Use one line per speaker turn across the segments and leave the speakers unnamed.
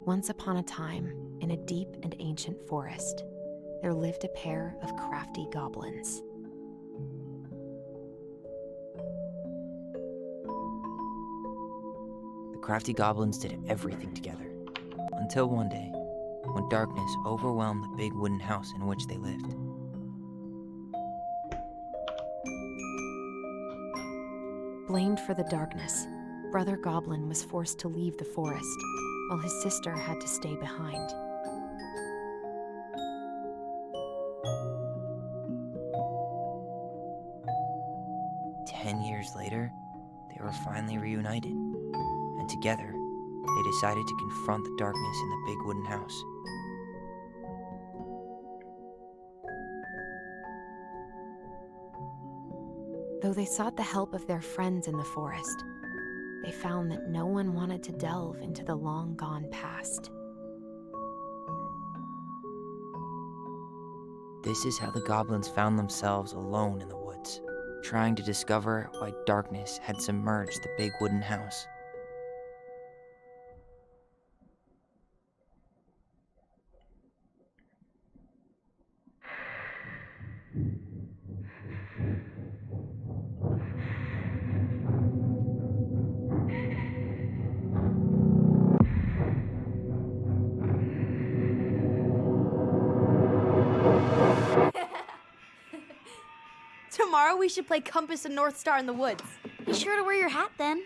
Once upon a time, in a deep and ancient forest, there lived a pair of crafty goblins.
The crafty goblins did everything together, until one day, when darkness overwhelmed the big wooden house in which they lived.
Blamed for the darkness, Brother Goblin was forced to leave the forest, while his sister had to stay behind.
Years later, they were finally reunited, and together, they decided to confront the darkness in the big wooden house.
Though they sought the help of their friends in the forest, they found that no one wanted to delve into the long-gone past.
This is how the goblins found themselves alone in the woods, trying to discover why darkness had submerged the big wooden house.
Tomorrow we should play Compass and North Star in the woods.
Be sure to wear your hat then.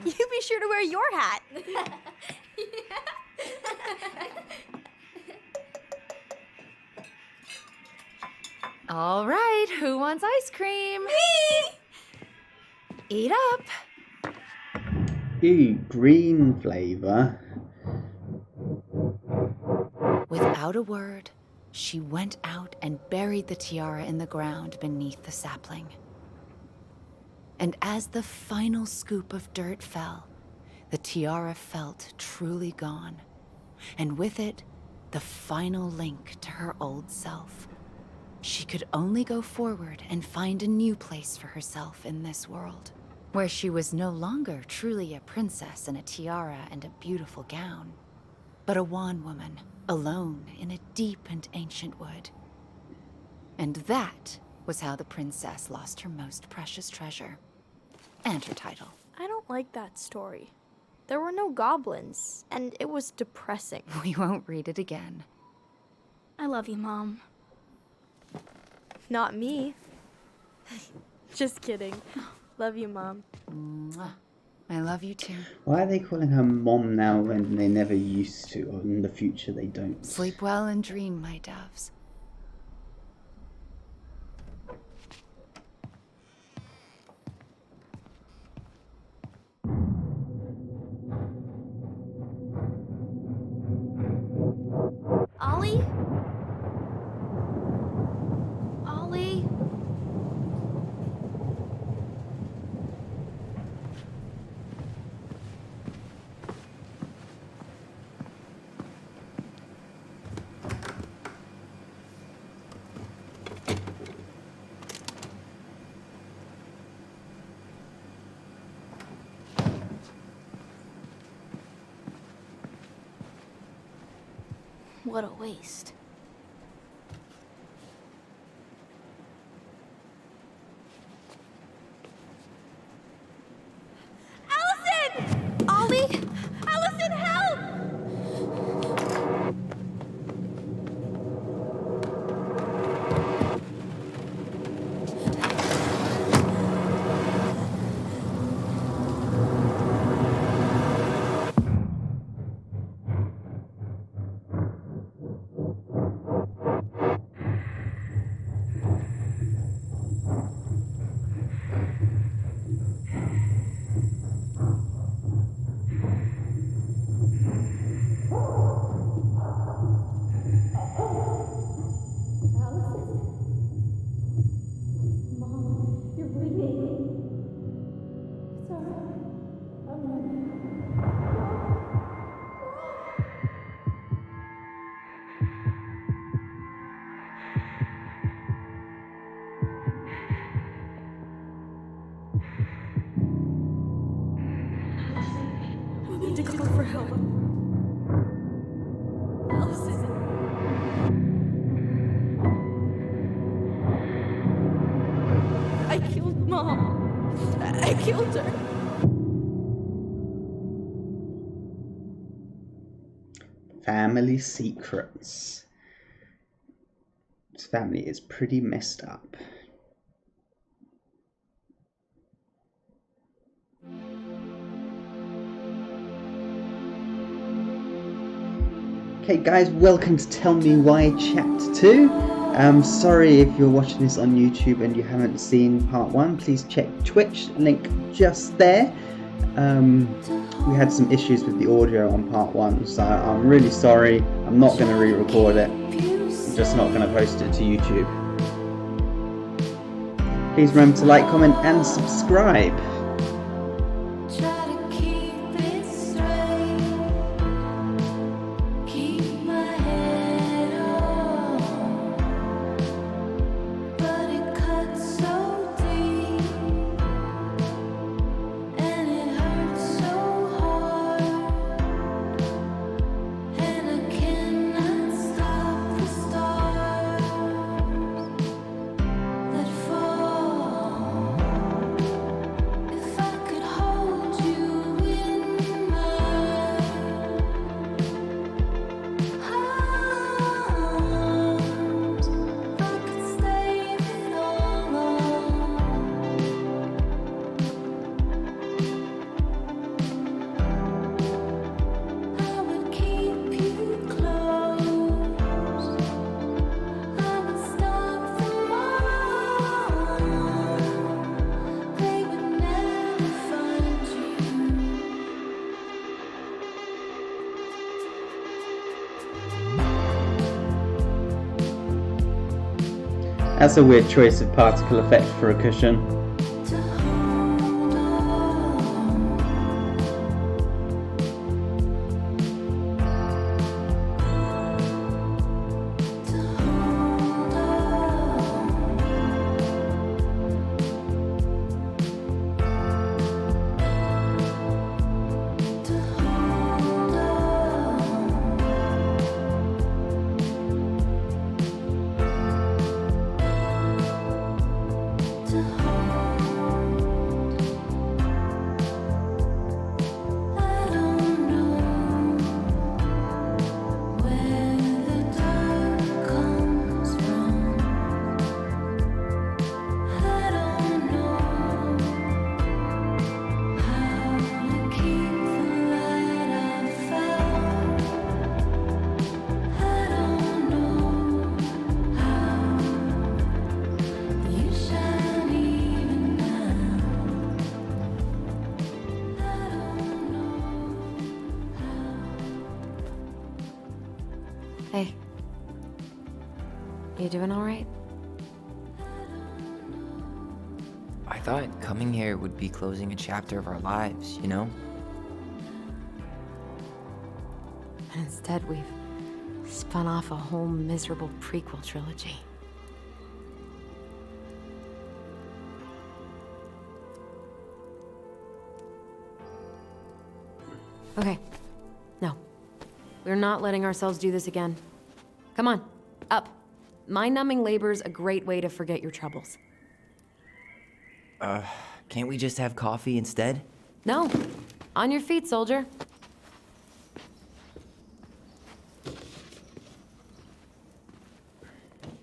You be sure to wear your hat.
All right, who wants ice cream?
Me!
Eat up.
Ooh, green flavour.
Without a word, she went out and buried the tiara in the ground beneath the sapling. And as the final scoop of dirt fell, the tiara felt truly gone, and with it, the final link to her old self. She could only go forward and find a new place for herself in this world, where she was no longer truly a princess in a tiara and a beautiful gown, but a wan woman, alone in a deep and ancient wood. And that was how the princess lost her most precious treasure, and her title.
I don't like that story. There were no goblins, and it was depressing.
We won't read it again.
I love you, Mom.
Not me. Just kidding. Love you, Mom.
Mwah. I love you too.
Why are they calling her mom now when they never used to, or in the future they don't?
Sleep well and dream, my doves.
Ollie? Ollie? What a waste.
Alyson! Ollie! Alyson, help! I need to call for help. older.
Family secrets. This family is pretty messed up. Okay guys, welcome to Tell Me Why Chapter 2. Sorry if you're watching this on YouTube and you haven't seen part 1, please check Twitch, link just there. We had some issues with the audio on part 1, so I'm really sorry. I'm not going to re-record it. I'm just not going to post it to YouTube. Please remember to like, comment and subscribe. That's a weird choice of particle effect for a cushion.
Hey. You doing alright?
I thought coming here would be closing a chapter of our lives, you know?
And instead we've spun off a whole miserable prequel trilogy. Okay. No. We're not letting ourselves do this again. Come on, up. Mind-numbing labor's a great way to forget your troubles.
Can't we just have coffee instead?
No. On your feet, soldier.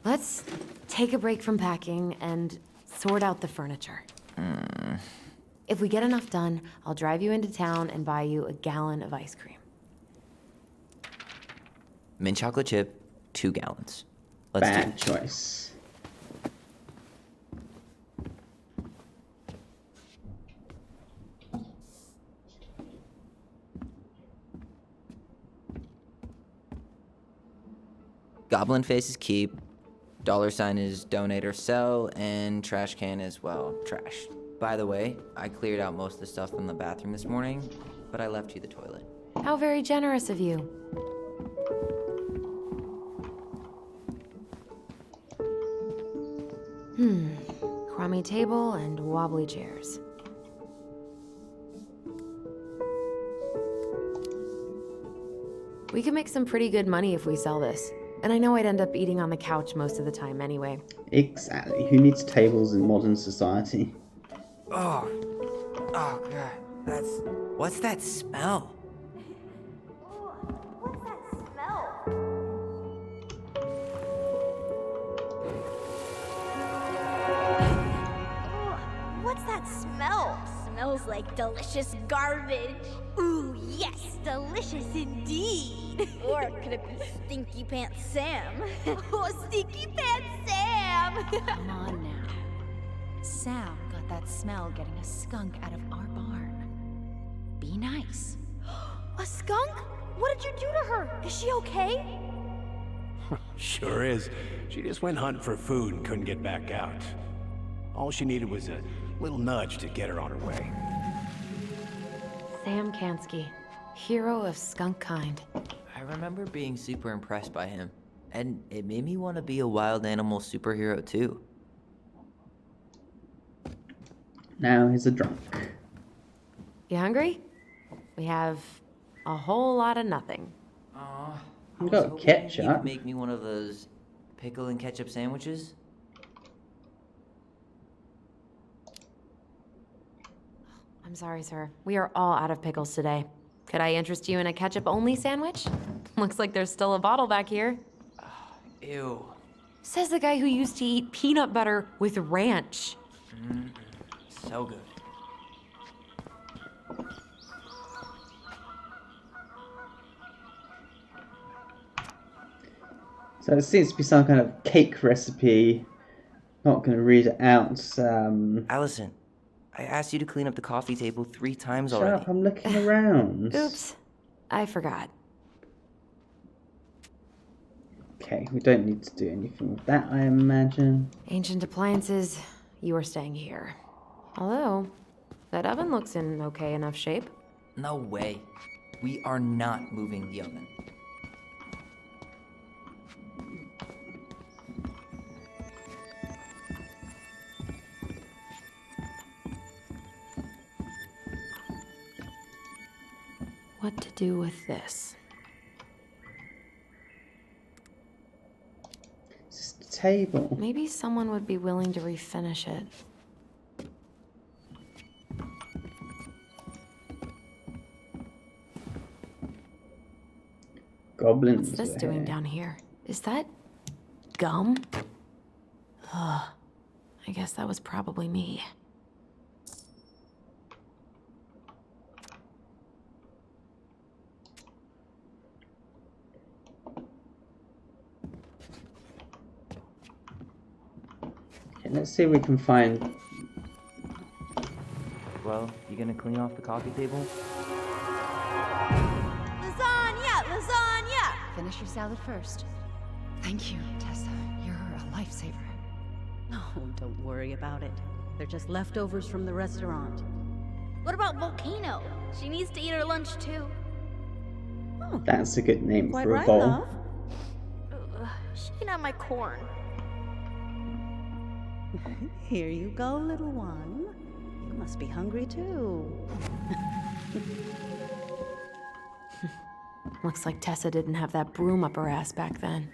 Let's take a break from packing and sort out the furniture. If we get enough done, I'll drive you into town and buy you a gallon of ice cream.
Mint chocolate chip, 2 gallons. Let's
Bad
do it.
choice.
Goblin face is keep, $sign is donate or sell, and trash can is, well, trash. By the way, I cleared out most of the stuff from the bathroom this morning, but I left you the toilet.
How very generous of you. Crummy table and wobbly chairs. We could make some pretty good money if we sell this. And I know I'd end up eating on the couch most of the time anyway.
Exactly. Who needs tables in modern society?
Oh, Oh, God. What's that smell?
What's that smell? What's that smell?
Smells like delicious garbage. Ooh, yes, delicious indeed. Or could it be Stinky Pants Sam? Oh, Stinky Pants Sam!
Come on now. Sam got that smell getting a skunk out of our barn. Be nice.
A skunk? What did you do to her? Is she okay?
Sure is. She just went hunting for food and couldn't get back out. All she needed was a little nudge to get her on her way.
Sam Kansky, hero of skunk kind.
I remember being super impressed by him, and it made me want to be a wild animal superhero too.
Now he's a drunk.
You hungry? We have a whole lot of nothing.
Aw,
We got
You could
ketchup.
make me one of those pickle and ketchup sandwiches.
I'm sorry, sir. We are all out of pickles today. Could I interest you in a ketchup-only sandwich? Looks like there's still a bottle back here.
Ew.
Says the guy who used to eat peanut butter with ranch.
So good.
So it seems to be some kind of cake recipe. Not going to read it out.
Alyson, I asked you to clean up the coffee table 3 times
Shut
already.
up, I'm looking around.
Oops, I forgot.
Okay, we don't need to do anything with that, I imagine.
Ancient appliances, you are staying here. Although, that oven looks in okay enough shape.
No way. We are not moving the oven.
What to do with this?
It's just a table.
Maybe someone would be willing to refinish it.
Goblins.
What's this
were
doing
here.
down here? Is that gum? Ugh. I guess that was probably me.
Okay, let's see if we can find.
Well, you gonna clean off the coffee table?
Lasagna! Lasagna!
Finish your salad first. Thank you, Tessa. You're a lifesaver.
Oh, don't worry about it. They're just leftovers from the restaurant.
What about Volcano? She needs to eat her lunch too.
That's a good name
Quite
for a
right,
bowl.
love.
She can have my corn.
Here you go, little one. You must be hungry too.
Looks like Tessa didn't have that broom up her ass back then.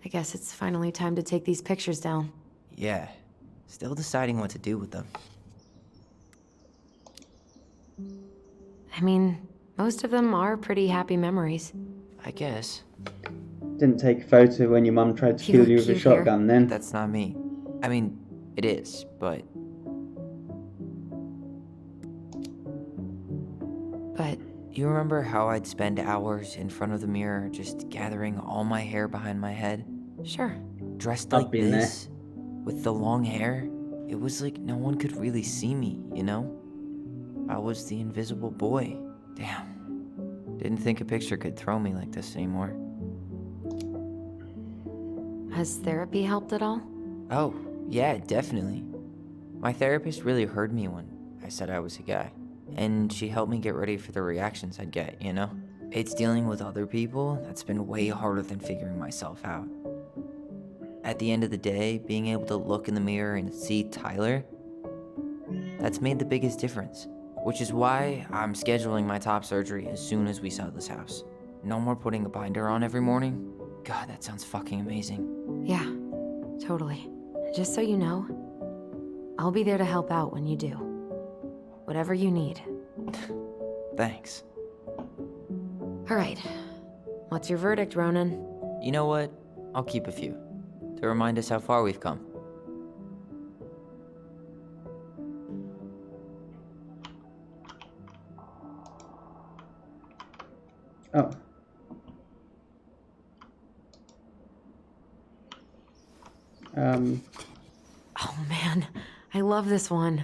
I guess it's finally time to take these pictures down.
Yeah. Still deciding what to do with them.
I mean, most of them are pretty happy memories.
I guess.
Didn't take a photo when your mum tried to
You
kill
look
you with a
cute here.
shotgun then.
That's not me. I mean, it is, but
But
you remember how I'd spend hours in front of the mirror just gathering all my hair behind my head?
sure,
Dressed
I've
like
been there.
this, with the long hair? It was like no one could really see me, you know? I was the invisible boy. Damn. Didn't think a picture could throw me like this anymore.
has therapy helped at all?
Oh, yeah, definitely. My therapist really heard me when I said I was a guy. And she helped me get ready for the reactions I'd get, you know? It's dealing with other people that's been way harder than figuring myself out. At the end of the day, being able to look in the mirror and see Tyler, that's made the biggest difference. Which is why I'm scheduling my top surgery as soon as we sell this house. No more putting a binder on every morning. God, that sounds fucking amazing.
Yeah, totally. Just so you know, I'll be there to help out when you do. Whatever you need.
Thanks.
All right. What's your verdict, Ronan?
You know what? I'll keep a few. To remind us how far we've come.
Oh.
Oh man, I love this one.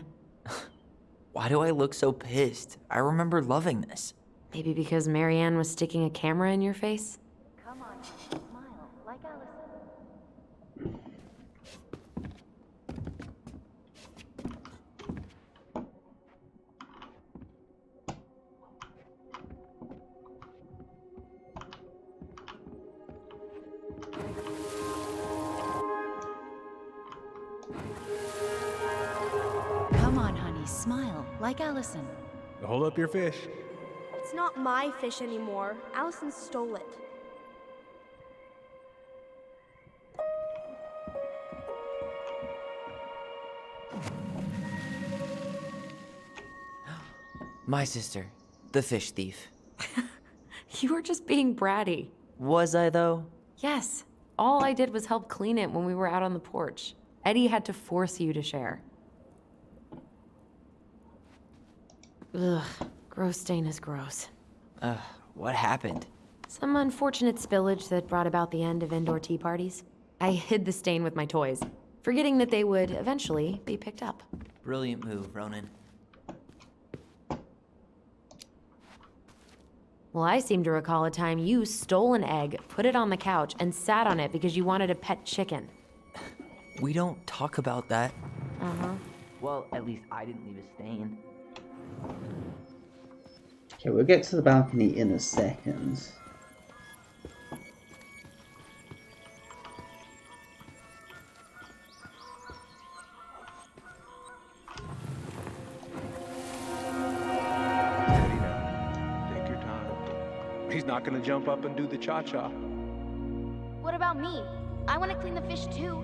Why do I look so pissed? I remember loving this.
Maybe because Marianne was sticking a camera in your face?
Come on, smile, like Alyson. Come on, honey, smile, like Alyson.
Hold up your fish.
It's not my fish anymore. Allison stole it.
My sister, the fish thief.
You were just being bratty.
Was I, though?
Yes. All I did was help clean it when we were out on the porch. Eddie had to force you to share. Ugh, gross stain is gross.
What happened?
Some unfortunate spillage that brought about the end of indoor tea parties. I hid the stain with my toys, forgetting that they would eventually be picked up.
Brilliant move, Ronan.
Well, I seem to recall a time you stole an egg, put it on the couch, and sat on it because you wanted a pet chicken.
We don't talk about that.
Uh-huh.
Well, at least I didn't leave a stain.
Okay, we'll get to the balcony in a second.
Steady now. Take your time. He's not gonna jump up and do the cha-cha.
What about me? I want to clean the fish too.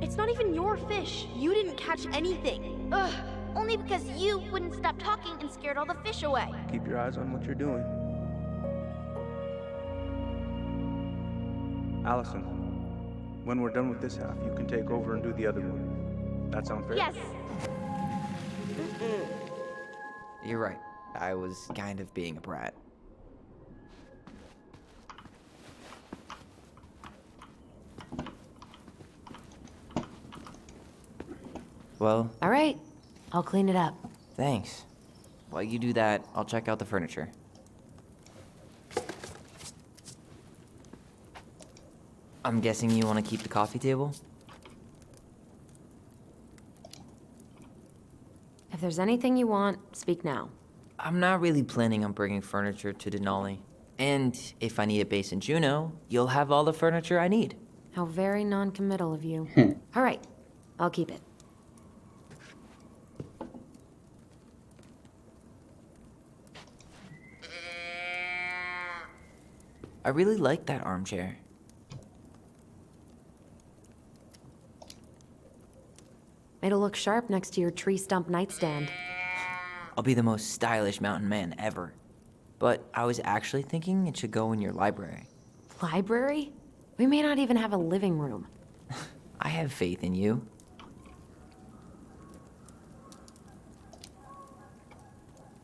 It's not even your fish. You didn't catch anything.
Ugh, only because you wouldn't stop talking and scared all the fish away.
Keep your eyes on what you're doing. Allison, when we're done with this half, you can take over and do the other one. That sound fair?
Yes.
You're right. I was kind of being a brat. Well,
All right, I'll clean it up.
thanks. While you do that, I'll check out the furniture. I'm guessing you want to keep the coffee table?
If there's anything you want, speak now.
I'm not really planning on bringing furniture to Denali. And if I need a base in Juneau, you'll have all the furniture I need.
How very non-committal of you. All right, I'll keep it.
I really like that armchair.
It'll look sharp next to your tree stump nightstand.
I'll be the most stylish mountain man ever. But I was actually thinking it should go in your library.
Library? We may not even have a living room.
I have faith in you.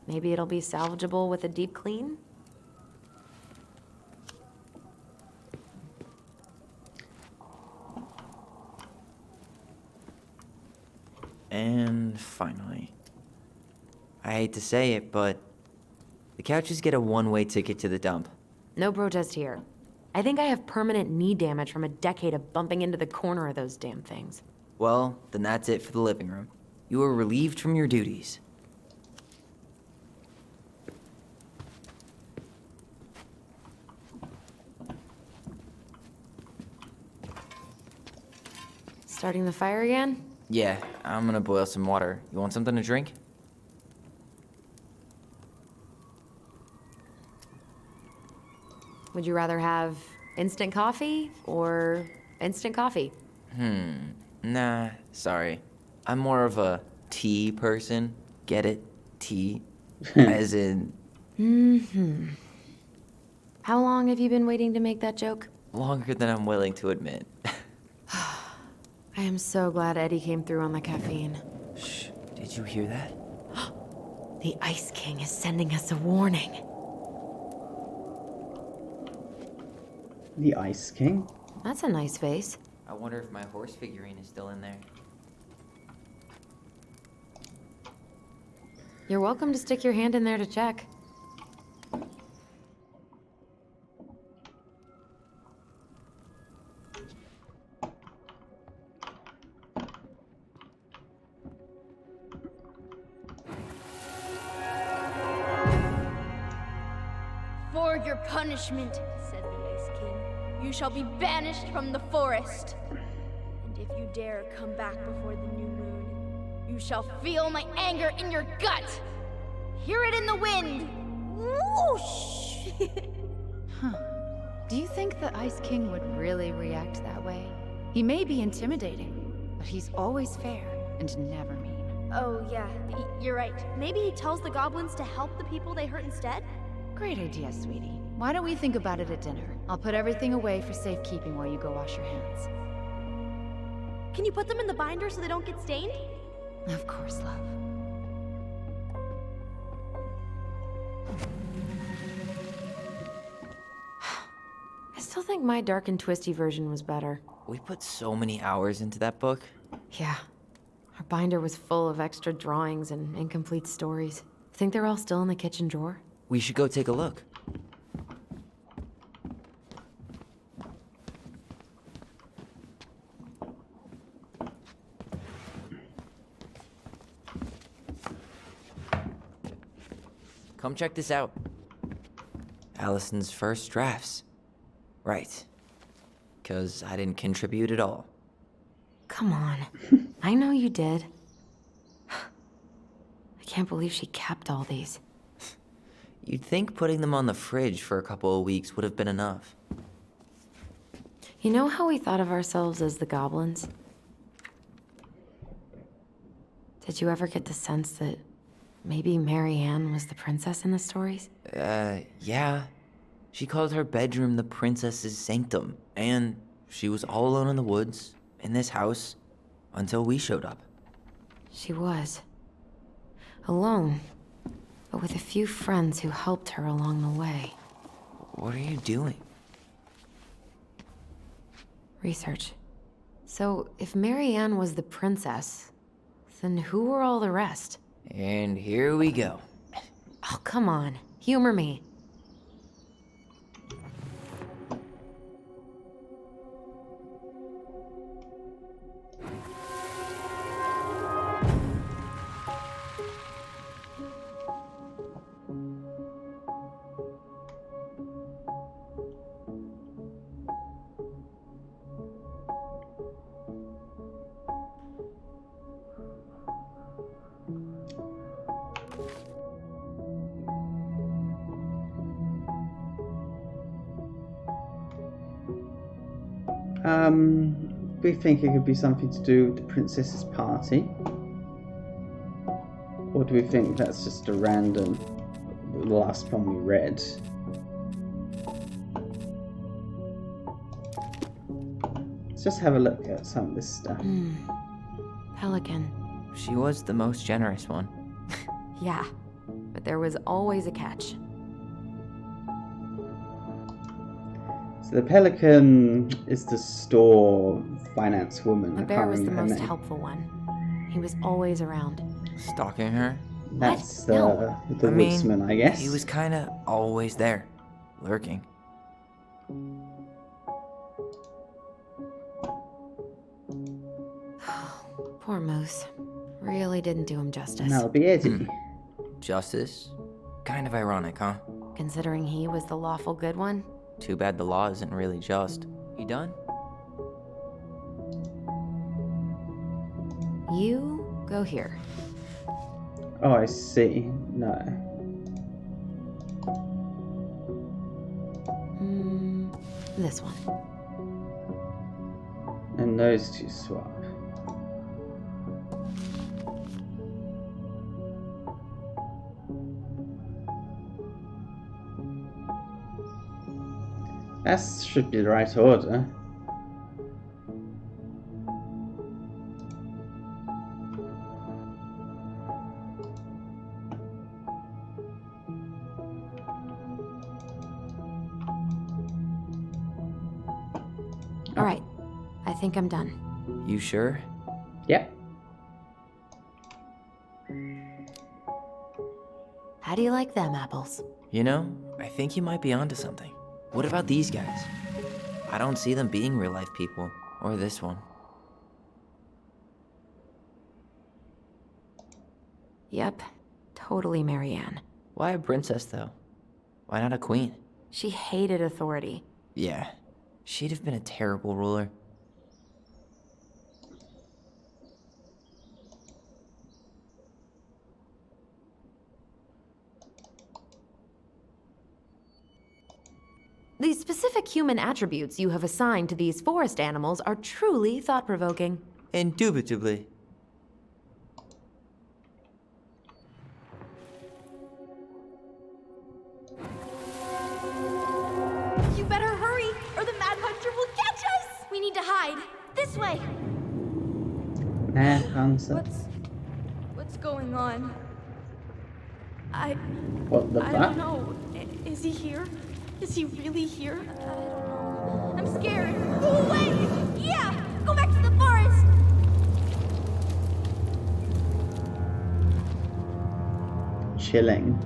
Maybe it'll be salvageable with a deep clean?
And finally, I hate to say it, but the couches get a one-way ticket to the dump.
No protest here. I think I have permanent knee damage from a decade of bumping into the corner of those damn things.
Well, then that's it for the living room. You are relieved from your duties.
Starting the fire again?
Yeah, I'm gonna boil some water. You want something to drink?
Would you rather have Instant coffee or instant coffee?
Nah, sorry. I'm more of a tea person. Get it? Tea. As in,
How long have you been waiting to make that joke?
longer than I'm willing to admit.
I am so glad Eddie came through on the caffeine.
Shh, did you hear that?
The Ice King is sending us a warning.
The Ice King?
That's a nice face.
I wonder if my horse figurine is still in there.
You're welcome to stick your hand in there to check.
For your punishment, said the Ice King, you shall be banished from the forest. And if you dare come back before the new moon, you shall feel my anger in your gut. Hear it in the wind. Whoosh!
Do you think the Ice King would really react that way? He may be intimidating, but he's always fair and never mean.
Oh, yeah, you're right. Maybe he tells the goblins to help the people they hurt instead?
Great idea, sweetie. Why don't we think about it at dinner? I'll put everything away for safekeeping while you go wash your hands.
Can you put them in the binder so they don't get stained?
Of course, love.
I still think my dark and twisty version was better.
We put so many hours into that book.
Yeah. Our binder was full of extra drawings and incomplete stories. Think they're all still in the kitchen drawer?
We should go take a look. Come check this out. Allison's first drafts. Right. 'Cause I didn't contribute at all.
Come on. I know you did. I can't believe she kept all these.
You'd think putting them on the fridge for a couple of weeks would have been enough.
You know how we thought of ourselves as the goblins? Did you ever get the sense that maybe Mary Ann was the princess in the stories?
Yeah. She called her bedroom the princess's sanctum, and she was all alone in the woods, in this house, until we showed up.
She was. Alone, but with a few friends who helped her along the way.
What are you doing?
Research. So, if Mary Ann was the princess, then who were all the rest?
And here we go.
Oh, come on. Humor me.
We think it could be something to do with the princess's party. Or do we think that's just a random, the last one we read? Let's just have a look at some of this stuff.
Pelican.
She was the most generous one.
Yeah, but there was always a catch.
So the Pelican is the store finance woman.
The
I
bear
can't
was the
remember her
most
name.
helpful one. He was always around.
Stalking her?
That's
No.
the
I mean,
woodsman, I guess.
He was kinda always there, lurking.
Poor Moose. Really didn't do him justice.
And that'll be Eddie.
Justice? Kind of ironic, huh?
Considering he was the lawful good one.
Too bad the law isn't really just. You done?
You go here.
Oh, I see. No.
this one.
And those two swap. That should be the right order.
All right, I think I'm done.
You sure?
Yep.
How do you like them apples?
You know, I think you might be onto something. What about these guys? I don't see them being real life people, or this one.
Yep, totally Marianne.
Why a princess, though? Why not a queen?
She hated authority.
Yeah, she'd have been a terrible ruler.
The specific human attributes you have assigned to these forest animals are truly thought-provoking.
Indubitably.
You better hurry, or the Mad Hunter will catch us! We need to hide. This way!
Mad Hunter.
What's going on?
What the
I
fuck?
don't know. Is he here? Is he really here? I don't know. I'm scared. Go away! Yeah! Go back to the forest!
Chilling.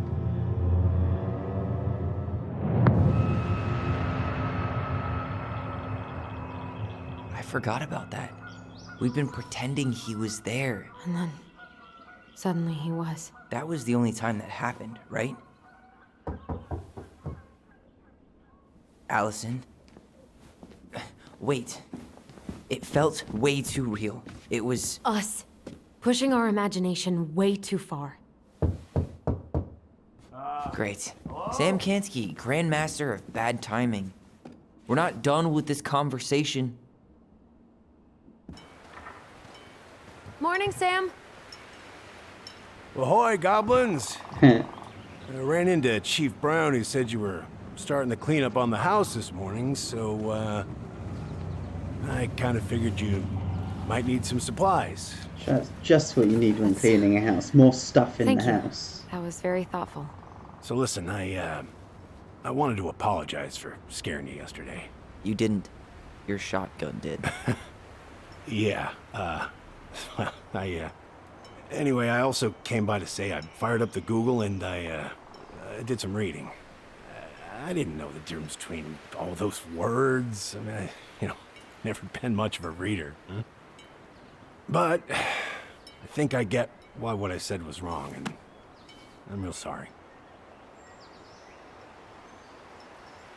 I forgot about that. We've been pretending he was there.
And then, suddenly he was.
That was the only time that happened, right? Alyson? Wait. It felt way too real. It was...
Us. Pushing our imagination way too far.
Great. Sam Kansky, Grandmaster of Bad Timing. We're not done with this conversation.
Morning, Sam.
Ahoy, goblins! I ran into Chief Brown, who said you were starting the cleanup on the house this morning, so, I kind of figured you might need some supplies.
That's just what you need when cleaning a house. More stuff in
Thank
the
you.
house.
That was very thoughtful.
So listen, I wanted to apologize for scaring you yesterday.
You didn't. Your shotgun did.
Yeah, anyway, I also came by to say I fired up the Google and I did some reading. I didn't know the difference between all those words. I mean, never been much of a reader. Huh? But I think I get why what I said was wrong, and I'm real sorry.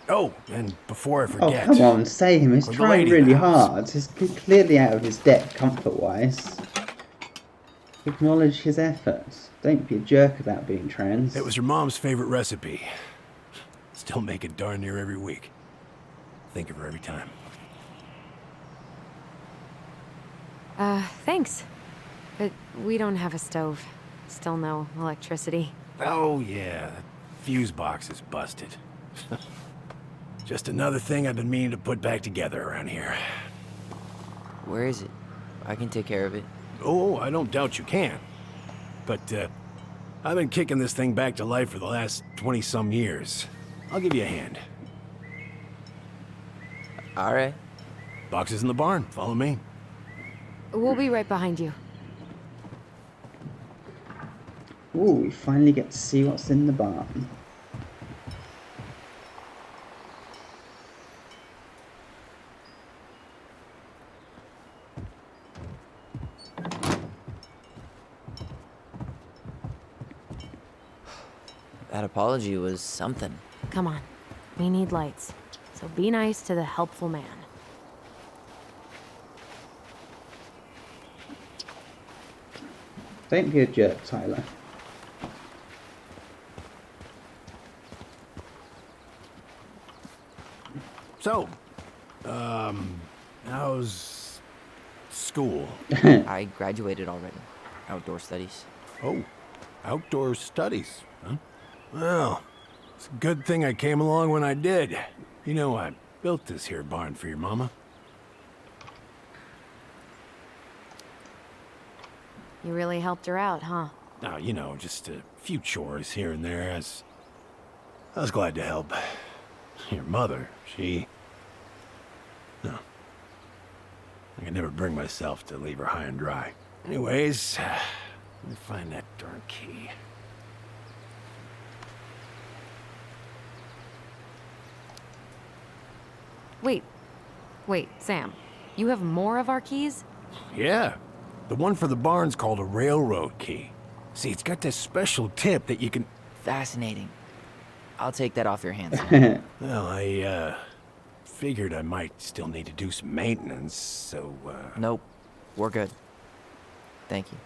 Oh, and before I
Oh,
forget...
come on, say him. He's
For the
trying
lady
really
of the house.
hard. He's clearly out of his depth comfort-wise. Acknowledge his efforts. Don't be a jerk about being trans.
It was your mom's favorite recipe. Still make it darn near every week. Think of her every time.
Thanks. But we don't have a stove. Still no electricity.
Oh, yeah. That fuse box is busted. Just another thing I've been meaning to put back together around here.
Where is it? I can take care of it.
Oh, I don't doubt you can. But, I've been kicking this thing back to life for the last 20-some years. I'll give you a hand.
All right.
Box is in the barn. Follow me.
We'll be right behind you.
Ooh, we finally get to see what's in the barn.
That apology was something.
Come on. We need lights. So be nice to the helpful man.
Don't be a jerk, Tyler.
So, How's school?
I graduated already. Outdoor studies.
Oh, outdoor studies, huh? Well, it's a good thing I came along when I did. You know, I built this here barn for your mama.
You really helped her out, huh?
Now, you know, just a few chores here and there. I was glad to help. Your mother, no. I could never bring myself to leave her high and dry. Anyways, let me find that darn key.
Wait, Sam. You have more of our keys?
Yeah, the one for the barn's called a railroad key. See, it's got this special tip that you can...
Fascinating. I'll take that off your hands.
Well, I, figured I might still need to do some maintenance, so,
Nope. We're good. Thank you.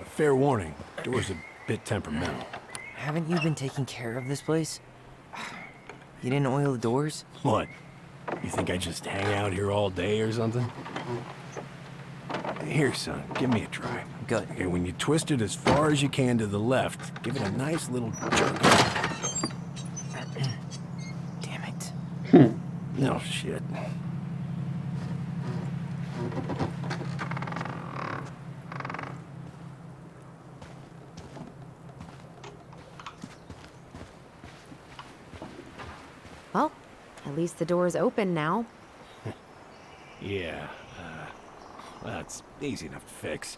Fair warning, door's a bit temperamental.
Haven't you been taking care of this place? You didn't oil the doors?
What? You think I just hang out here all day or something? Here, son, give me a try.
Good.
Okay, when you twist it as far as you can to the left, give it a nice little jerk.
Damn it.
No shit.
Well, at least the door's open now.
Yeah, that's easy enough to fix.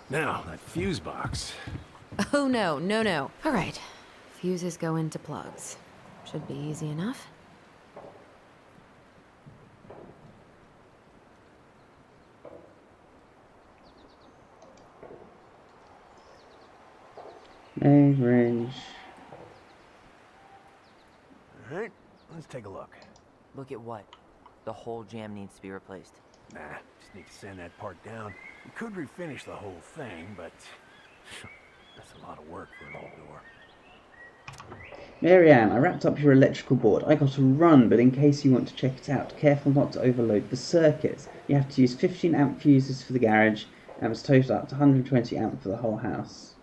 Now, that fuse box.
Oh, no. All right. Fuses go into plugs. Should be easy enough.
Main range.
Alright, let's take a look.
Look at what? The whole jam needs to be replaced.
Nah, just need to sand that part down. We could refinish the whole thing, but that's a lot of work for an old door.
Marianne, I wrapped up your electrical board. I got to run, but in case you want to check it out, careful not to overload the circuits. You have to use 15 amp fuses for the garage, and it's total up to 120 amp for the whole house.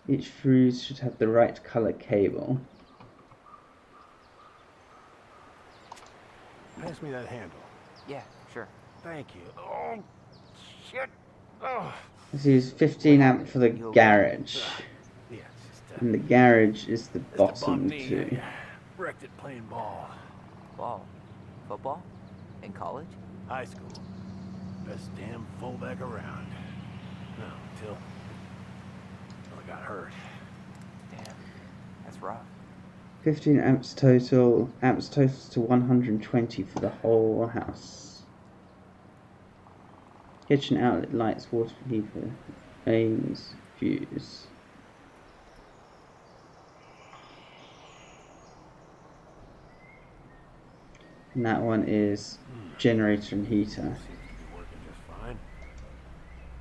Each fuse should have the right color cable.
Pass me that handle.
Yeah, sure.
Thank you. Oh, shit. Oh.
Let's use 15 amp for the garage.
Yeah, it's just,
And the garage is the
just
bottom
above me.
two.
Wrecked it playing ball.
Ball. Football? In college?
High school. Best damn fullback around. No, until I got hurt.
Damn. That's rough.
15 amps total. Amps totals to 120 for the whole house. Kitchen outlet lights, water heater, mains, fuse. And that one is generator and heater.
Seems to be working just fine.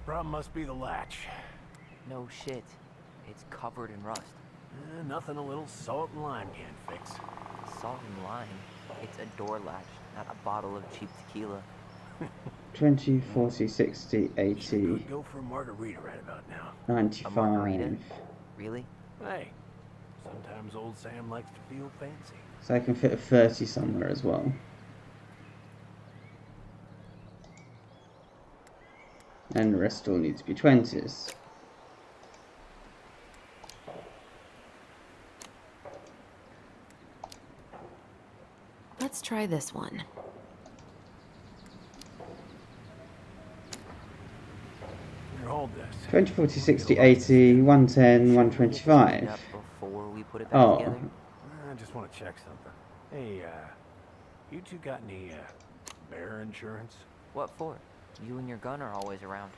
Problem must be the latch.
No shit. It's covered in rust.
Nothing a little salt and lime can't fix.
Salt and lime. It's a door latch, not a bottle of cheap tequila.
20, 40, 60, 80,
Could go for a margarita right about now.
95.
A margarita? Really?
Hey, sometimes old Sam likes to feel fancy.
So I can fit a 30 somewhere as well. And the rest all need to be 20s.
Let's try this one.
Here, hold this.
20, 40, 60, 80, 110, 125.
Up before we put it back
Oh,
together?
I just want to check something. Hey, you two got any, bear insurance?
What for? You and your gun are always around.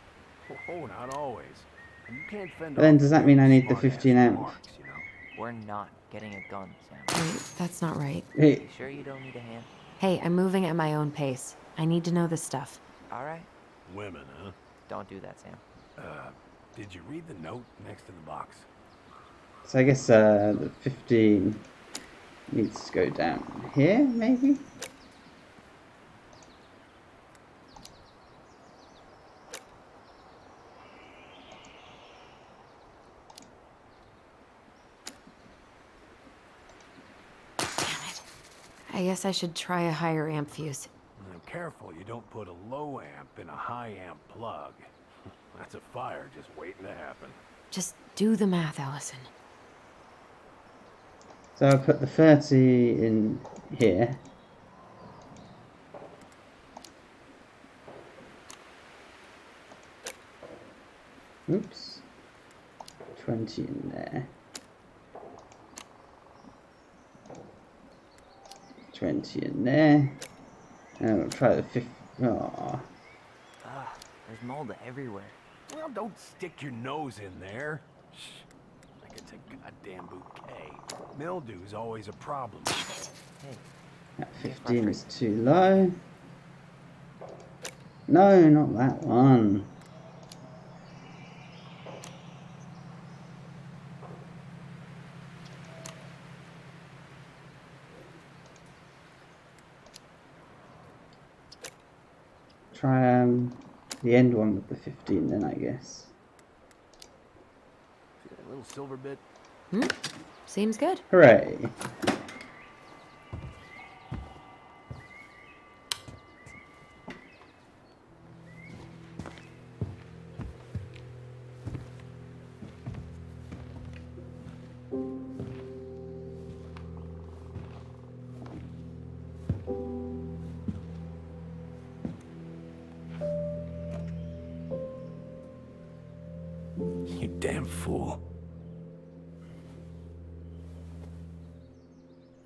Oh, not always. You can't fend
But then
off
does that mean I need the
smart-ass
15 amp?
remarks, you know?
We're not getting a gun, Sam.
Wait, that's not right.
Hey,
You sure you don't need a hand?
Hey, I'm moving at my own pace. I need to know this stuff.
All right.
Women, huh?
Don't do that, Sam.
Did you read the note next to the box?
so I guess the 15 Needs to go down here, maybe?
I guess I should try a higher amp fuse.
Now, careful you don't put a low amp in a high amp plug. That's a fire just waiting to happen.
Just do the math, Alyson.
So I'll put the 30 in here. Oops. 20 in there. 20 in there. And we'll try the 50. Oh.
There's mold everywhere.
Well, don't stick your nose in there. Shh. Like it's a goddamn bouquet. Mildew's always a problem.
That 15 is too low. No, not that one. Try the end one with the 15 then, I guess.
See that little silver bit?
Seems good.
Hooray.
You damn fool.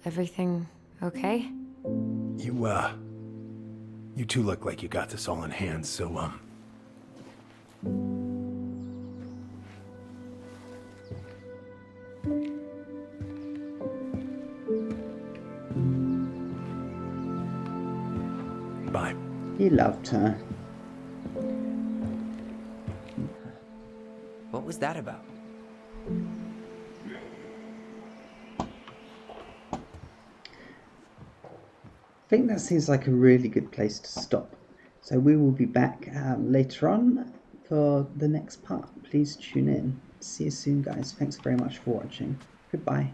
Everything okay?
You two look like you got this all in hand, so, bye.
He loved her.
What was that about?
I think that seems like a really good place to stop. So we will be back later on for the next part. Please tune in. See you soon, guys. Thanks very much for watching. Goodbye.